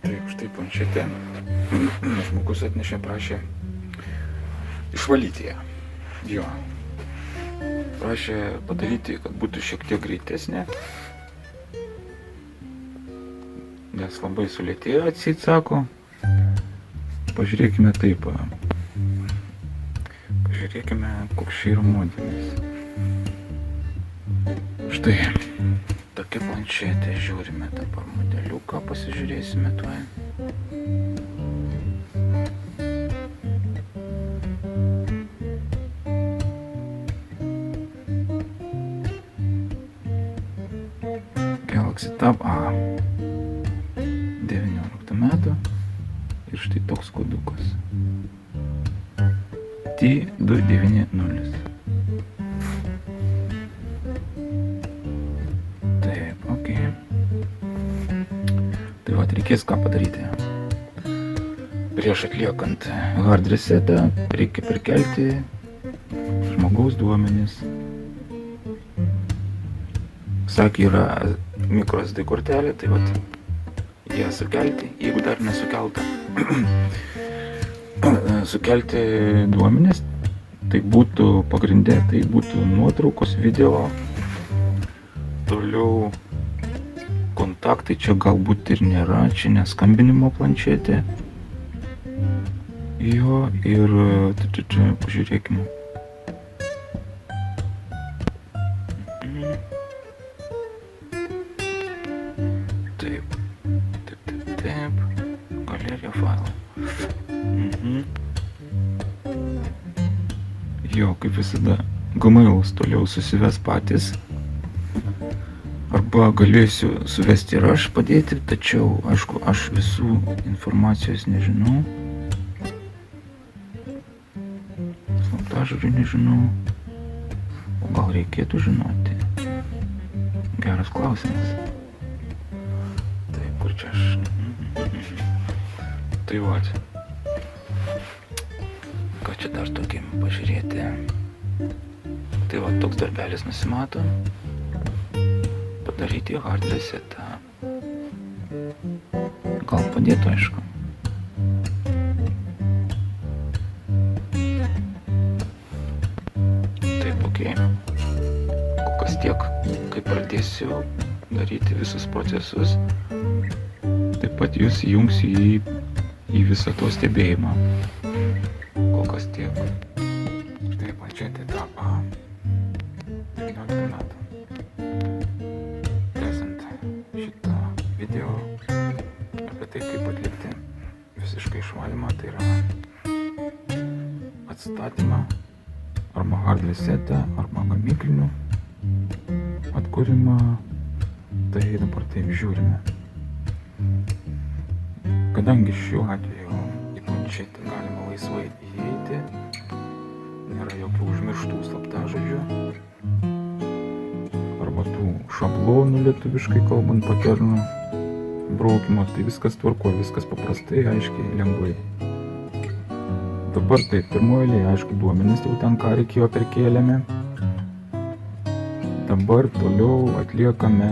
Taip, štai planšetė. Žmogus atnešė, prašė išvalyti ją. Jo. Prašė padaryti, kad būtų šiek tiek greitesnė. Nes labai sulėtėjo, atseit sako. Pažiūrėkime taip. Pažiūrėkime, koks čia yra modelis. Štai. Tokia planšetė, žiūrime dabar modeliuką, pasižiūrėsime tuoj. Galaxy Tab A 19 metų ir štai toks kodukas T290. Tai vat, reikės ką padaryti. Prieš atliekant hard resetą reikia perkelti žmogaus duomenis. Sakė, yra microSD kortelė, tai vat ją sukelti, jeigu dar nesukelta. Sukelti duomenis, tai būtų pagrindė, tai būtų nuotraukos, video, toliau kontaktai, čia galbūt ir nėra, čia neskambinimo planšetė. Jo, ir čia pažiūrėkime. Taip. Galerija failų. Jo, kaip visada, Gmail'us toliau susives patys. Arba galėsiu suvesti ir aš padėti, tačiau, aišku, aš visų informacijos nežinau. Slaptažodžių nežinau. O gal reikėtų žinoti? Geras klausimas. Taip, kur čia aš? Tai vat. Ką čia dar tokiam pažiūrėti? Tai vat, toks darbelis nusimato. Padaryti hard resetą. Gal padėtų, aišku. Taip, okei. Kokias tiek, kai pradėsiu daryti visus procesus, taip pat jūs įjungsiu į visą to stebėjimą. Kokias tiek. Štai planšetė Tab A 19 metų. Šitą video apie tai, kaip atlikti visiškai išvalymą, tai yra atstatymą arba hard resetą, arba gamyklinių atkūrimą. Tai dabar taip žiūrime. Kadangi šiuo atveju į planšetę galima laisvai įeiti, nėra jokių užmirštų slaptažodžių arba tų šablonų lietuviškai kalbant paternų braukimo, tai viskas tvarko, viskas paprastai, aiškiai, lengvai. Dabar tai pirmoje eilėje, aišku, duomenis jau ten ką reikėjo perkėlėme. Dabar toliau atliekame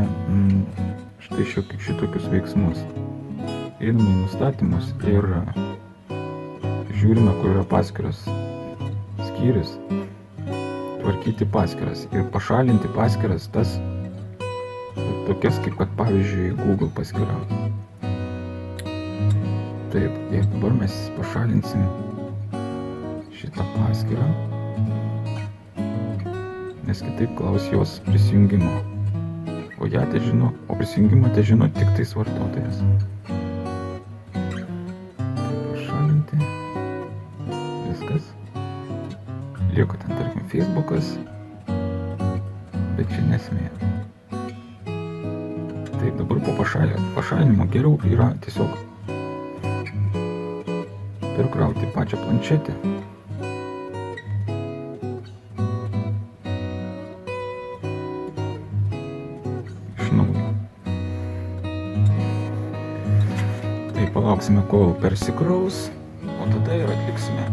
štai šitokius veiksmus. Einame į nustatymus ir žiūrime, kur yra paskyros skyrius. Tvarkyti paskyras ir pašalinti paskyras tas tokias kaip kad pavyzdžiui Google paskyra. Taip, ir dabar mes pašalinsim šitą paskyrą, nes kitaip klaus jos prisijungimo. O ją tai žino, o prisijungimą tai žino tik tais vartotojas. Pašalinti. Viskas. Lieka ten, tarkim, Facebookas, bet čia nesmė. Taip, dabar po pašalinimo geriau yra tiesiog perkrauti pačią planšetę. Iš naujo. Tai palauksime, kol persikraus, o tada ir atliksime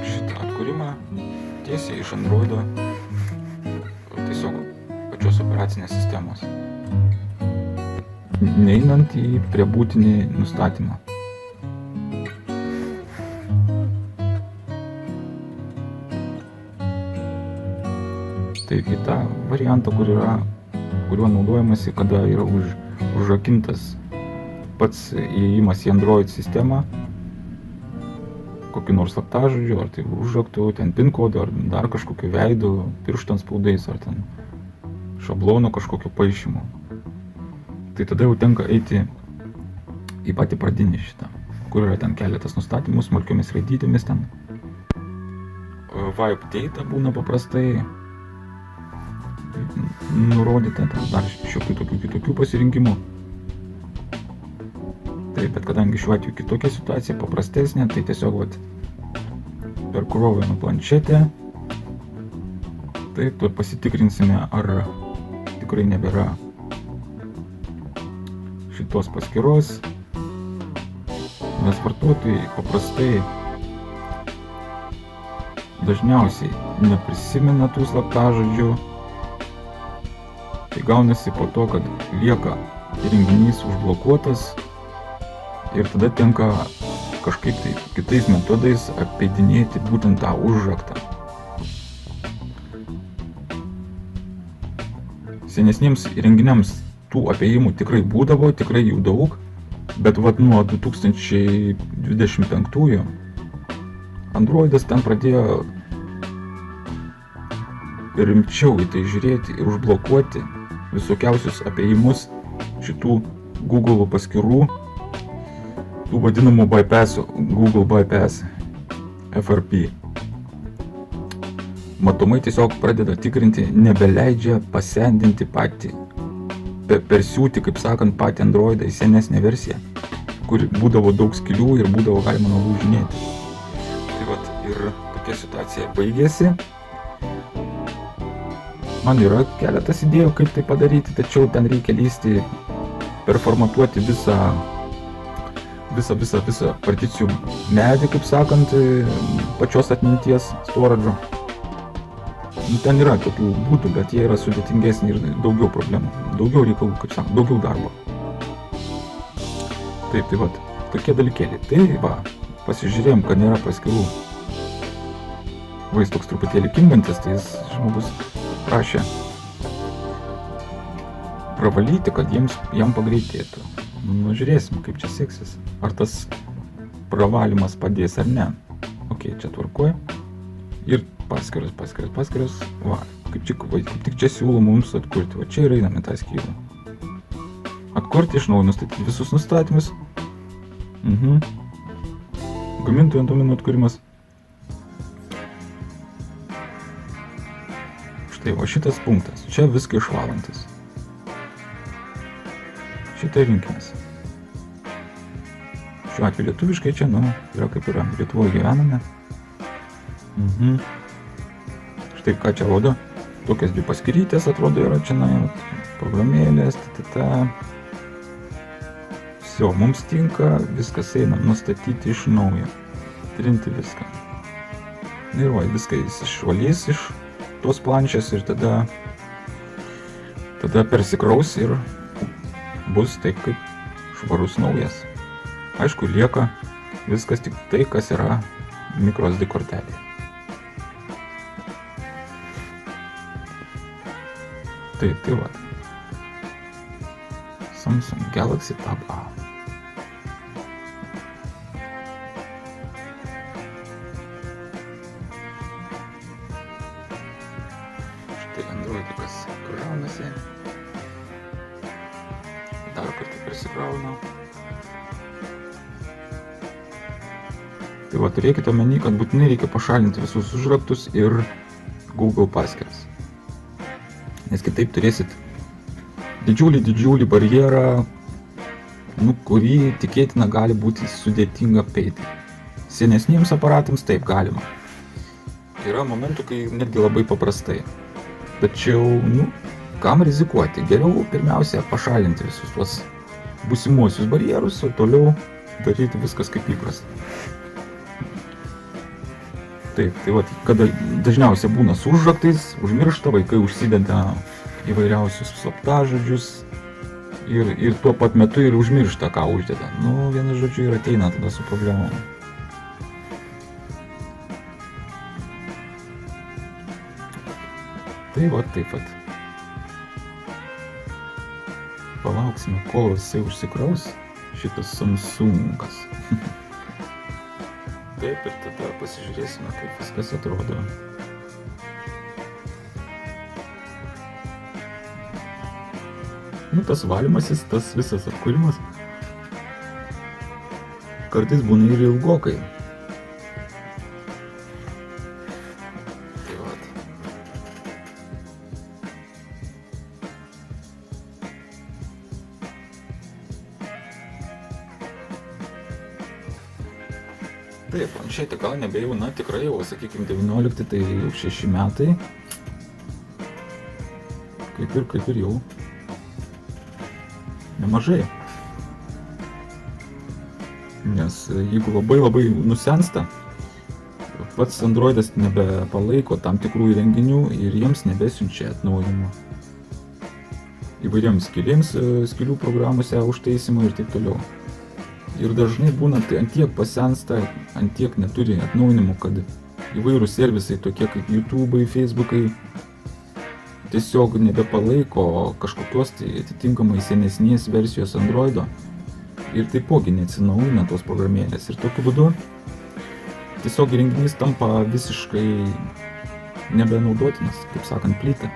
šitą atkūrimą tiesiai iš Androido, tiesiog pačios operacinės sistemos. neinant į prie būtinį nustatymą. Taigi tą variantą, kuriuo naudojamasi, kada yra užrakintas pats įėjimas į Android sistemą, kokiu nors slaptažodžiu, ar tai užraktu, ten PIN kodu, ar dar kažkokiu veidu, pirštų antspaudais, ar ten šablono kažkokio paišymo. Tai tada jau tenka eiti į patį pradinį šitą, kur yra ten keletas nustatymų, smulkiomis raidytėmis ten. Wipe data būna paprastai nurodyta, dar šiokių tokių kitokių pasirinkimų. Taip, bet kadangi šiuo atveju kitokia situacija, paprastesnė, tai tiesiog per Chrome planšetę. Taip, tuo pasitikrinsime, ar tikrai nebėra šitos paskyros. Nes vartotojai paprastai dažniausiai neprisimena tų slaptažodžių. Tai gaunasi po to, kad lieka įrenginys užblokuotas ir tada tenka kažkaip tai kitais metodais apeidinėti būtent tą užraktą. Senesniems įrenginiams tų apėjimų tikrai būdavo, tikrai jų daug, bet nuo 2025 Androidas ten pradėjo rimčiau į tai žiūrėti ir užblokuoti visokiausius apėjimus šitų Google paskyrų, tų vadinamų bypassų, Google bypass, FRP. Matomai tiesiog pradeda tikrinti, nebeleidžia pasendinti patį, persiūti, kaip sakant, patį Androidą į senesnę versiją, kur būdavo daug skylių ir būdavo galima nulūžinėti. Tai ir tokia situacija baigėsi. Man yra keletas idėjų, kaip tai padaryti, tačiau ten reikia lysti, performatuoti visą particijų medį, kaip sakant, pačios atminties storage'o. Ten yra tokių būdų, bet jie yra sudėtingesni ir daugiau problemų, daugiau reikalų, kaip sakant, daugiau darbo. Taip, tokie dalykėliai. Tai pasižiūrėjom, kad nėra paskyrų. Jis toks truputėlį kimbantis, tai jis žmogus prašė pravalyti, kad jam pagreitėtų. Žiūrėsim, kaip čia seksis. Ar tas pravalymas padės ar ne. Ok, čia tvarkoja. Ir paskyros. Kaip tik čia siūlo mums atkurti. Čia ir einame tą skyrių. Atkurti iš naujo, nustatyti visus nustatymus. Gamintojų duomenų atkūrimas. Štai, o šitas punktas, čia viską išvalantis. Šitą rinkinys. Šiuo atveju lietuviškai čia, yra kaip yra, Lietuvoje gyvename. Štai ką čia rodo, tokias dvi paskyrytės atrodo yra čia, programėlės, Visio, mums tinka, viskas eina, nustatyti iš naujo, trinti viską. Ir viską jis išvalys iš tos planšės ir tada persikraus ir bus taip kaip švarus naujas. Aišku, lieka viskas tik tai, kas yra microSD kortelėje. Tai Samsung Galaxy Tab A. Štai Androidikas kraunasi. Dar kartą persikrauna. Tai turėkite omeny, kad būtinai reikia pašalinti visus užraktus ir Google paskyras. Nes kitaip turėsit didžiulį barjerą, kurį tikėtina gali būti sudėtinga apeiti. Senesniems aparatams taip galima. Yra momentų, kai netgi labai paprastai. Tačiau, kam rizikuoti? Geriau pirmiausia pašalinti visus tuos būsimuosius barjerus, o toliau daryti viskas kaip įprasta. Taip, kada dažniausiai būna su užraktais, užmiršta, vaikai užsideda įvairiausius slaptažodžius ir tuo pat metu ir užmiršta, ką uždeda. Nu, vienu žodžiu, ir ateina tada su problemom. Tai va, taip pat. Palauksime, kol jisai užsikraus šitas Samsungas. Taip, ir tada pasižiūrėsime, kaip viskas atrodo. Nu, tas valymasis, tas visas atkūrimas kartais būna ir ilgokai. Tai vat. Taip, anksčiai tai gal nebejauna, tikrai jau, sakykime, 19, tai jau 6 metai. Kaip ir jau nemažai. Nes jeigu labai nusensta, pats Androidas nebepalaiko tam tikrų įrenginių ir jiems nebesiunčia atnaujinimo. Įvairioms skilių programuose užtaisymų ir taip toliau. Ir dažnai būna tai antiek pasensta, antiek neturi atnaujinimų, kad įvairūs servisai tokie kaip YouTube'ai, Facebook'ai tiesiog nebepalaiko kažkokios tai atitinkamai senesnės versijos Androido ir taipogi neatsinaujina tos programėlės. Ir tokiu būdu tiesiog įrenginys tampa visiškai nebenaudotinas, kaip sakant, plyta.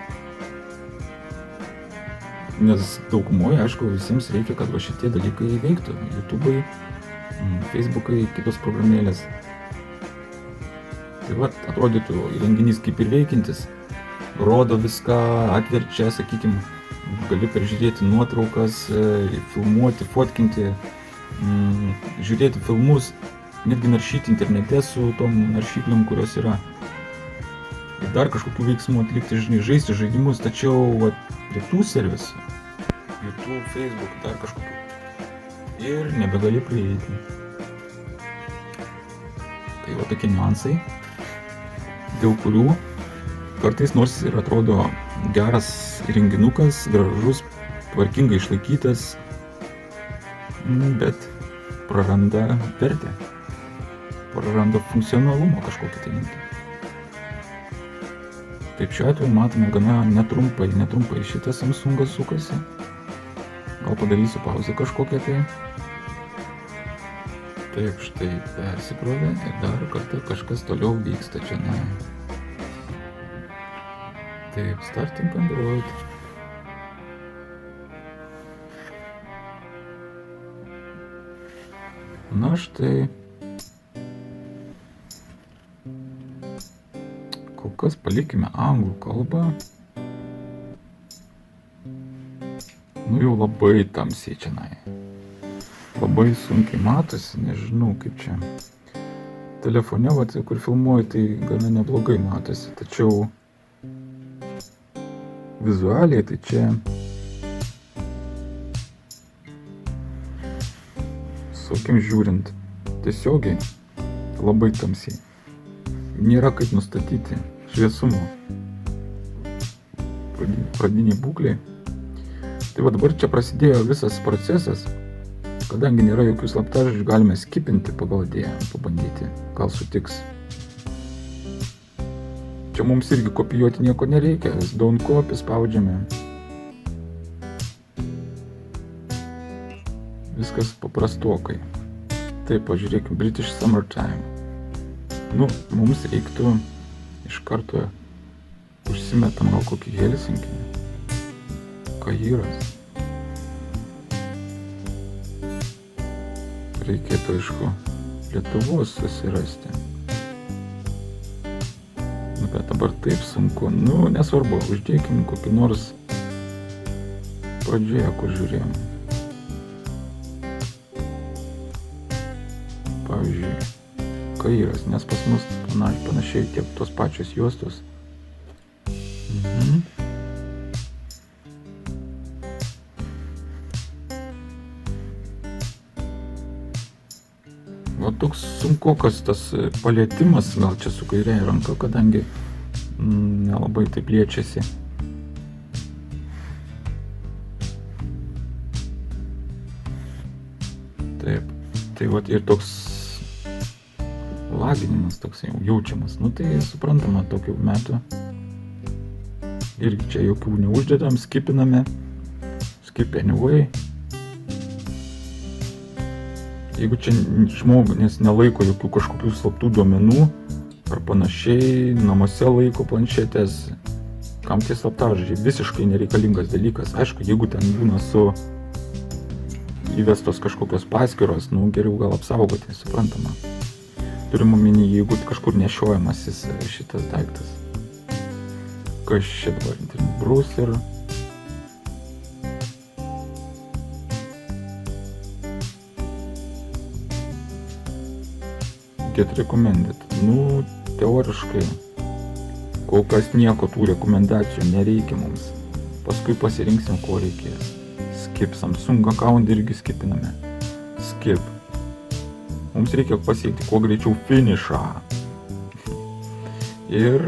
Nes daugumoje, aišku, visiems reikia, kad va šitie dalykai veiktų. YouTube'ai, Facebook'ai, kitos programėlės. Tai va, atrodytų įrenginys kaip ir veikiantis. Rodo viską, atverčia, sakykime, gali peržiūrėti nuotraukas, filmuoti, fotkinti, žiūrėti filmus, netgi naršyti internete su tom naršyklėm, kurios yra. Ir dar kažkokių veiksmų atlikti, žaisti žaidimus, tačiau va, prie tų servisų, YouTube, Facebook, dar kažkokių, ir nebegali prieiti. Tai va tokie niuansai, dėl kurių kartais nors ir atrodo geras įrenginukas, gražus, tvarkingai išlaikytas, bet praranda vertę, praranda funkcionalumą kažkokį tai netgi. Taip, šiuo atveju matome gana netrumpai šitas Samsungas sukasi. Gal padarysiu pauzę kažkokią tai. Taip, štai persikrovė ir dar kartą kažkas toliau vyksta čia. Taip, starting Android. Na štai. Kol kas palikime anglų kalbą. Nu jau labai tamsiai čianai. Labai sunkiai matosi, nežinau kaip čia. Telefone, vat, kur filmuoju, tai gana neblogai matosi, tačiau vizualiai tai čia su akim žiūrint tiesiogiai labai tamsiai. Nėra kaip nustatyti šviesumo pradiniai būkliai. Tai va dabar čia prasidėjo visas procesas, kadangi nėra jokių slaptažodžių, galime skipinti pagal idėją, pabandyti, gal sutiks. Čia mums irgi kopijuoti nieko nereikia, down copy spaudžiame. Viskas paprastokai. Taip, pažiūrėkime, British Summertime. Nu, mums reiktų iš karto užsimetam gal kokį Helsinkį. Kairas. Reikėtų, aišku, Lietuvos susirasti. Bet dabar taip sunku, nu nesvarbu, uždėkim kokį nors pradžioje, kur žiūrėjom. Pavyzdžiui, Kairas, nes pas mus panašiai tiek tos pačios juostos. Va toks sunkokas tas palietimas, gal čia su kairėje ranka, kadangi nelabai taip liečiasi. Tai vat ir toks laginimas toks jau jaučiamas. Nu tai suprantama tokių metų. Irgi čia jokių neuždedam, skipiname. Skip anyway. Jeigu čia žmogus nelaiko jokių kažkokių slaptų duomenų ar panašiai, namuose laiko planšetės, kam tie slaptažodžiai, visiškai nereikalingas dalykas. Aišku, jeigu ten būna su įvestos kažkokios paskyros, nu geriau gal apsaugoti, suprantama. Turim omeny, jeigu kažkur nešiojamasis šitas daiktas. Kas čia dabar? Browser. Get recommended. Nu, teoriškai, kol kas nieko tų rekomendacijų nereikia mums. Paskui pasirinksim, ko reikės. Skip. Samsung account irgi skipiname. Skip. Mums reikia pasiekti kuo greičiau finišą. Ir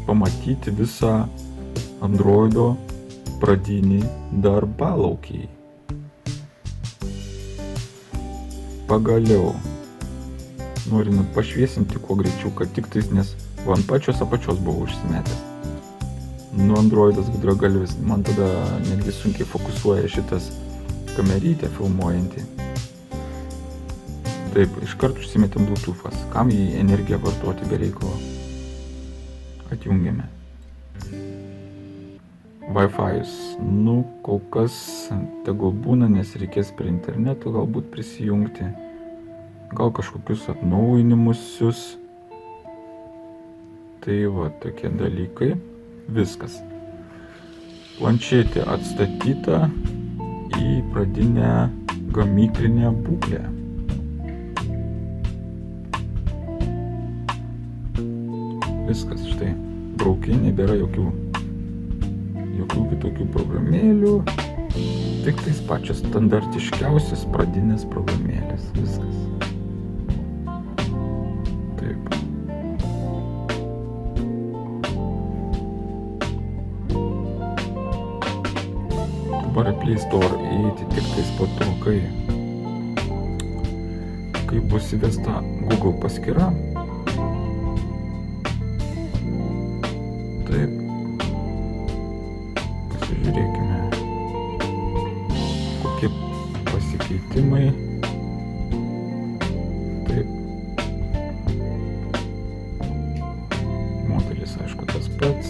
pamatyti visą Androido pradinį darbalaukį. Pagaliau. Noriu pašviesinti kuo greičiau, kad tik tais, nes ant pačios apačios buvau užsimetęs. Nu, Androidas gudragalvis, man tada netgi sunkiai fokusuoja šitas kamerytė filmuojantį. Taip, iškart užsimetėm Bluetooth'as. Kam jį energiją vartoti be reikalo? Atjungiame. Wi-Fi'us. Nu, kol kas tegul būna, nes reikės prie interneto galbūt prisijungti. Gal kažkokius atnaujinimusius. Tai va, tokie dalykai. Viskas. Planšetė atstatyta į pradinę gamyklinę būklę. Viskas, štai. Braukiai, nebėra jokių kitokių programėlių. Tik tais pačios standartiškiausios pradinės programėlės. Viskas. Dabar Play Store įeiti tik tais po to, kai bus įvesta Google paskyra. Taip. Pasižiūrėkime, kokie pasikeitimai. Taip. Modelis, aišku, tas pats.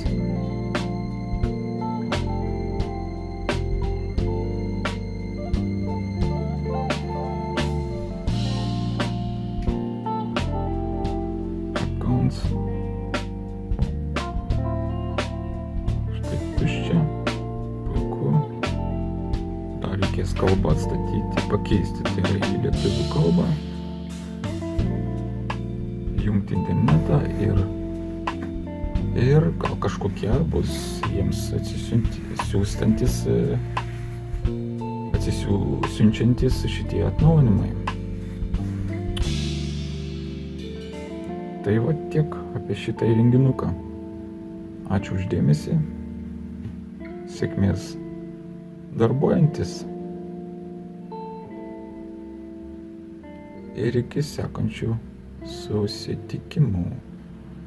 Štai tuščia, puiku. Dar reikės kalbą atstatyti, pakeisti, tai yra į lietuvių kalbą. Jungti internetą ir gal kažkokie bus jiems atsisiunčiantis šitie atnaujinimai. Tai va tiek apie šitą įrenginuką. Ačiū uždėmesį. Sėkmės darbuojantis. Ir iki sekančių susitikimų.